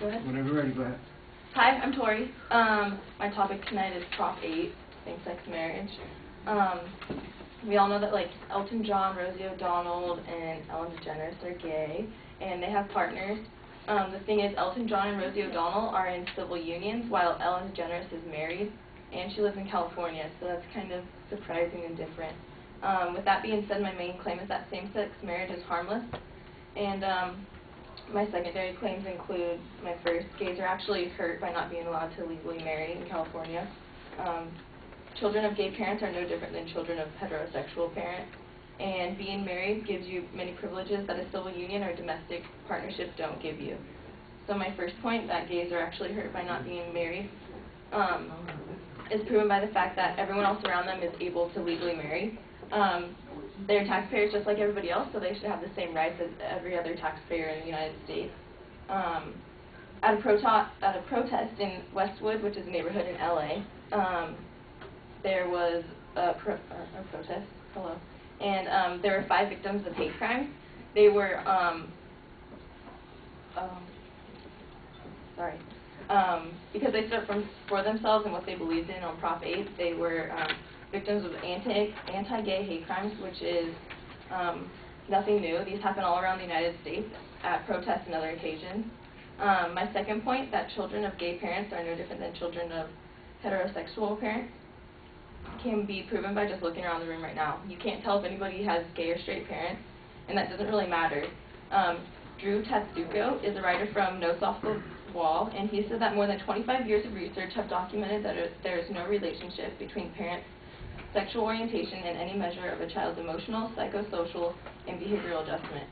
Go ahead. Whenever you're ready, go ahead. Hi, I'm Torrie. My topic tonight is Prop 8, same-sex marriage. We all know that like Elton John, Rosie O'Donnell, and Ellen DeGeneres are gay, and they have partners. The thing is, Elton John and Rosie O'Donnell are in civil unions, while Ellen DeGeneres is married, and she lives in California, so that's kind of surprising and different. With that being said, my main claim is that same-sex marriage is harmless, and my secondary claims include my first, gays are actually hurt by not being allowed to legally marry in California. Children of gay parents are no different than children of heterosexual parents, and being married gives you many privileges that a civil union or domestic partnership don't give you. So my first point, that gays are actually hurt by not being married, is proven by the fact that everyone else around them is able to legally marry. They're taxpayers just like everybody else, so they should have the same rights as every other taxpayer in the United States. At a protest in Westwood, which is a neighborhood in LA, there was a protest, and there were 5 victims of hate crimes. They were, because they stood for themselves and what they believed in on Prop 8, they were victims of anti-gay hate crimes, which is nothing new. These happen all around the United States at protests and other occasions. My second point, that children of gay parents are no different than children of heterosexual parents, can be proven by just looking around the room right now. You can't tell if anybody has gay or straight parents, and that doesn't really matter. Drew Tatsuko is a writer from Notes Off the Wall, and he said that more than 25 years of research have documented that there is no relationship between parents' sexual orientation and any measure of a child's emotional, psychosocial, and behavioral adjustment.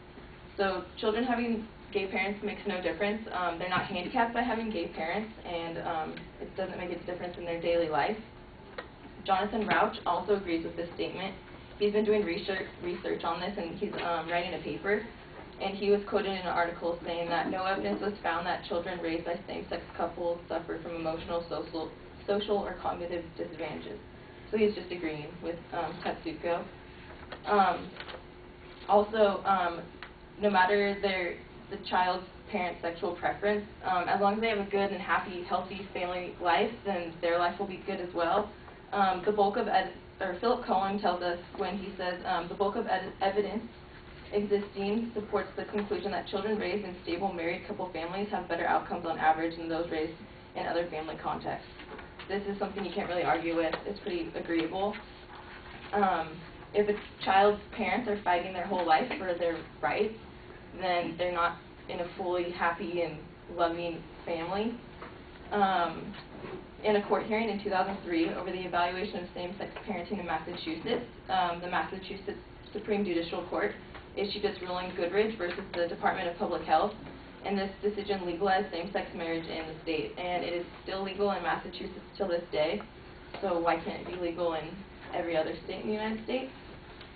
So children having gay parents makes no difference. They're not handicapped by having gay parents, and it doesn't make a difference in their daily life. Jonathan Rauch also agrees with this statement. He's been doing research on this, and he's writing a paper, and he was quoted in an article saying that no evidence was found that children raised by same-sex couples suffer from emotional, social, or cognitive disadvantages. So he's just agreeing with Tatsuko. Also, no matter the child's parent's sexual preference, as long as they have a good and happy, healthy family life, then their life will be good as well. Philip Cohen tells us when he says, the bulk of evidence existing supports the conclusion that children raised in stable married couple families have better outcomes on average than those raised in other family contexts. This is something you can't really argue with. It's pretty agreeable. If a child's parents are fighting their whole life for their rights, then they're not in a fully happy and loving family. In a court hearing in 2003 over the evaluation of same-sex parenting in Massachusetts, the Massachusetts Supreme Judicial Court issued its ruling Goodridge versus the Department of Public Health, and this decision legalized same-sex marriage in the state, and it is still legal in Massachusetts till this day, so why can't it be legal in every other state in the United States?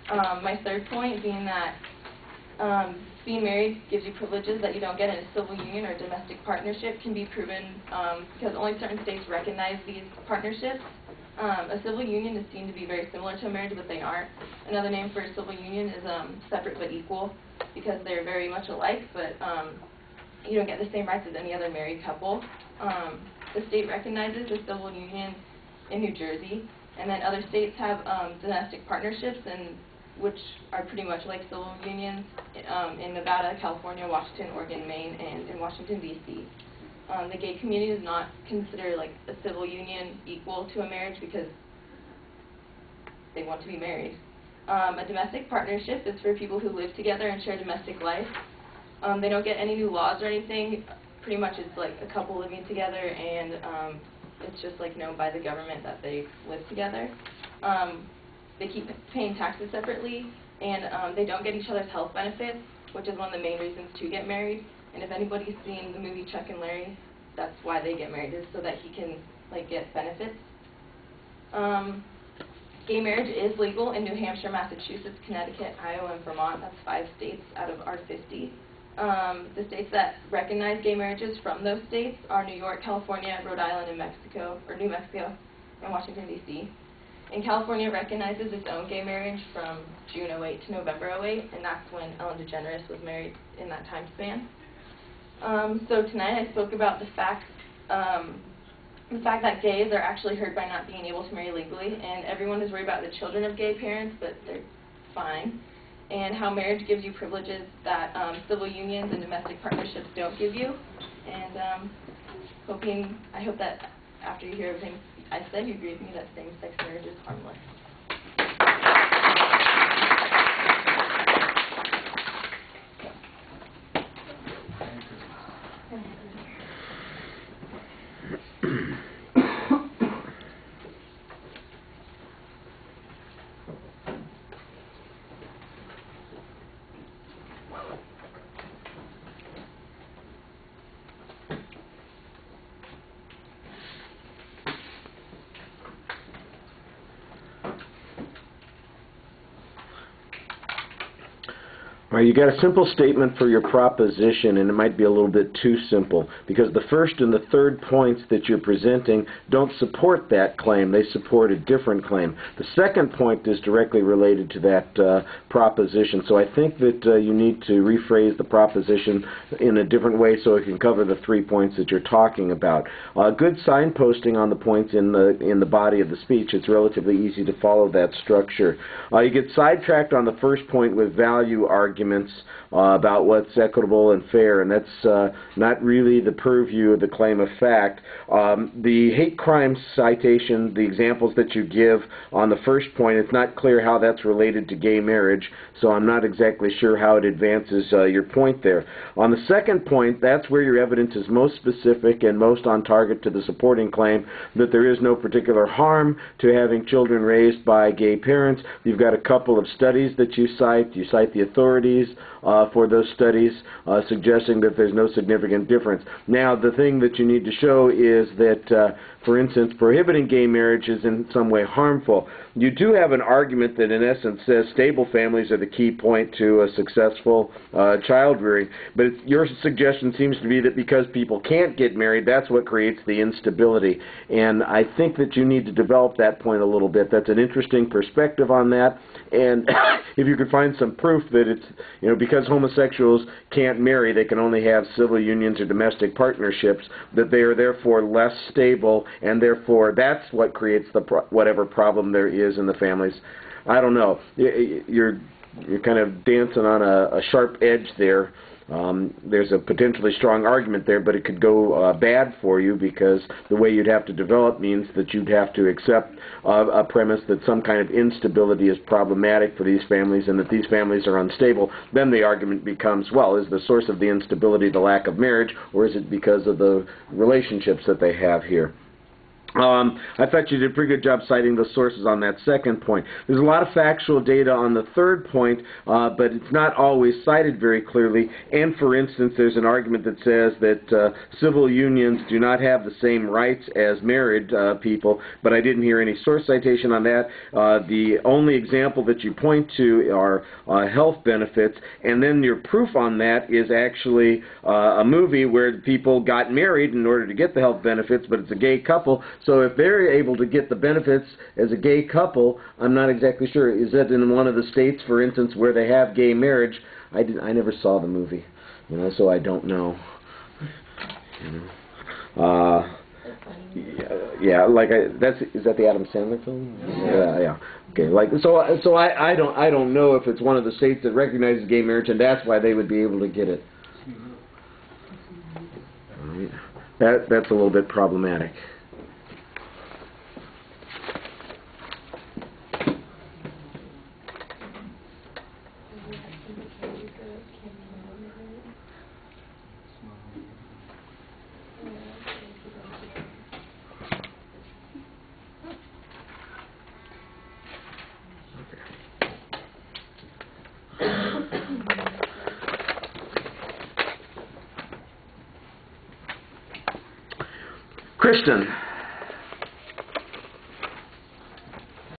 My third point being that being married gives you privileges that you don't get in a civil union or domestic partnership can be proven because only certain states recognize these partnerships. A civil union is seen to be very similar to a marriage, but they aren't. Another name for a civil union is separate but equal, because they're very much alike, but you don't get the same rights as any other married couple. The state recognizes a civil union in New Jersey, and then other states have domestic partnerships, which are pretty much like civil unions in Nevada, California, Washington, Oregon, Maine, and in Washington, D.C. The gay community does not consider like a civil union equal to a marriage because they want to be married. A domestic partnership is for people who live together and share domestic life. They don't get any new laws or anything. Pretty much it's like a couple living together, and it's just like known by the government that they live together. They keep paying taxes separately, and they don't get each other's health benefits, which is one of the main reasons to get married. And if anybody's seen the movie Chuck and Larry, that's why they get married, is so that he can like get benefits. Gay marriage is legal in New Hampshire, Massachusetts, Connecticut, Iowa, and Vermont. That's 5 states out of our 50. The states that recognize gay marriages from those states are New York, California, Rhode Island, and New Mexico, and Washington, D.C. And California recognizes its own gay marriage from June 08 to November 08, and that's when Ellen DeGeneres was married in that time span. So tonight I spoke about the fact that gays are actually hurt by not being able to marry legally, and everyone is worried about the children of gay parents, but they're fine, and how marriage gives you privileges that civil unions and domestic partnerships don't give you, and I hope that after you hear everything I said, you agree with me that same-sex marriage is harmless. All right, you got a simple statement for your proposition, and it might be a little bit too simple, because the first and the third points that you're presenting don't support that claim. They support a different claim. The second point is directly related to that proposition, so I think that you need to rephrase the proposition in a different way so it can cover the 3 points that you're talking about. Good signposting on the points in the body of the speech. It's relatively easy to follow that structure. You get sidetracked on the first point with value arguments about what's equitable and fair, and that's not really the purview of the claim of fact. The hate crime citation, the examples that you give on the first point, it's not clear how that's related to gay marriage, so I'm not exactly sure how it advances your point there. On the second point, that's where your evidence is most specific and most on target to the supporting claim that there is no particular harm to having children raised by gay parents. You've got a couple of studies that you cite. You cite the authorities for those studies suggesting that there's no significant difference. Now, the thing that you need to show is that, for instance, prohibiting gay marriage is in some way harmful. You do have an argument that in essence says stable families are the key point to a successful child rearing, but your suggestion seems to be that because people can't get married, that's what creates the instability. And I think that you need to develop that point a little bit. That's an interesting perspective on that. And if you could find some proof that it's, because homosexuals can't marry, they can only have civil unions or domestic partnerships, that they are therefore less stable, and therefore that's what creates the whatever problem there is in the families. I don't know. You're kind of dancing on a sharp edge there. There's a potentially strong argument there, but it could go bad for you, because the way you'd have to develop means that you'd have to accept a premise that some kind of instability is problematic for these families and that these families are unstable. Then the argument becomes, well, is the source of the instability the lack of marriage, or is it because of the relationships that they have here? I thought you did a pretty good job citing the sources on that second point. There's a lot of factual data on the third point, but it's not always cited very clearly. And for instance, there's an argument that says that civil unions do not have the same rights as married people, but I didn't hear any source citation on that. The only example that you point to are health benefits, and then your proof on that is actually a movie where people got married in order to get the health benefits, but it's a gay couple. So if they're able to get the benefits as a gay couple, I'm not exactly sure. Is that in one of the states, for instance, where they have gay marriage? I never saw the movie, so I don't know. Is that the Adam Sandler film? Yeah. Okay. So I don't know if it's one of the states that recognizes gay marriage, and that's why they would be able to get it. That's a little bit problematic. Kristen.